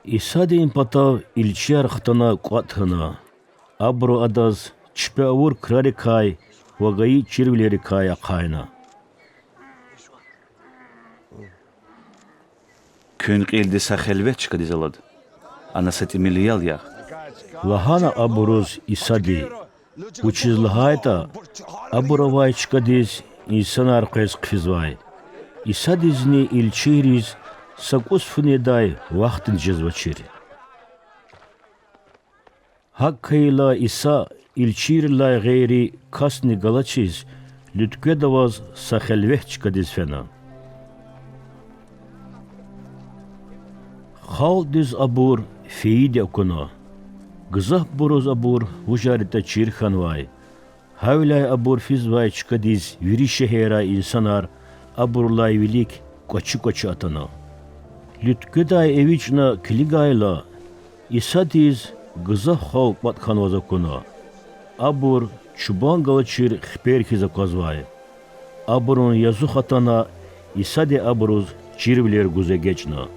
İsadin patav ilçer xtana qathına. Abro adaz çpevur krarikay vagayı çirvlerikay aqayna. Kön qildi saxelvet çıkadı zaladı. Anasati milyal ya. Lahana aburuz isadi. Uçizlahayta aburavay çıkadiz insan arkayız kfizvay. İsadizni ilçiriz sakus fıneday vaktin cezvaçiri. Hakkıyla isa ilçirla gayri kasni galaçiz lütke davaz saxelvet çıkadiz fena. Xal düz abur feyide okuna. Gızah boroz abur vujarita çirxanvay. Havlay abur fizvay çıkadiz viri şehera insanar aburlay vilik koçu atana. Lütkeday eviçna kiligayla isadiz gızah xal patxanvaza kuna. Abur çuban galaçir xperkiza kozvay. Aburun yazı xatana isadi aburuz çirvler guze geçna.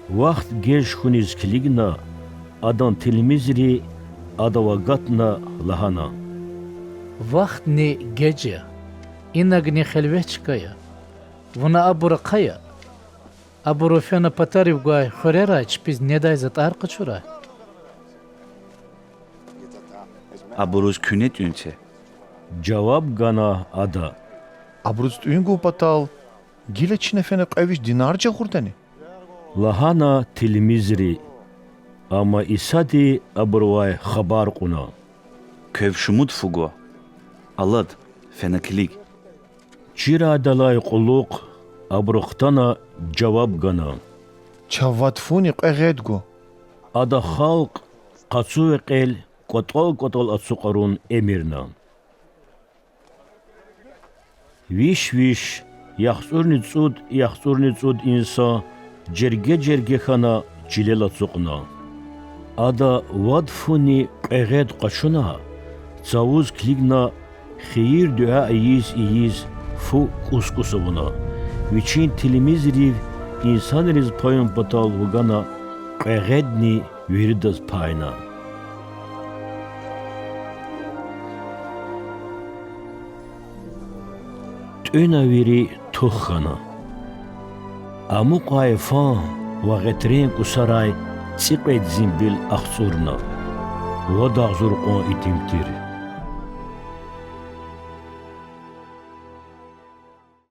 Vaxt genç xuniz kiligna adan tilmizri adavagatna lahana. Vaxt ne gece, inagni xelveçkaya, vuna abura kaya, aburu fena patari vgay xorera çpiz neday zat arqaçura. Aburuz künet ünse. Cevap gana ada. Abruz üngü patal gile çine fene qaviş dinarca xurdani. Lahana tilmizri ama isadi aburvay xabar quna. Köv şumut fugo. Alad fenakilik. Çira dalay qulluq abruxtana cevap gana. Çavatfuni qeğedgu. Ada xalq qaçu qel qotol atsuqarun emirna. Viş yaxsurni tsud insa cerge xana çilel atsuqna. Ada vadfuni qeğed qaçuna. Zavuz kligna xeyir dua iyiz fu kuskusubuna. Viçin tilimiz riv insan riz payın patal vugana qeğedni veridas payna. Töna veri tuxana. Amu qayfan ve getren kusaray tsiqet zimbil axsurna. Vadağzur qon itimtir.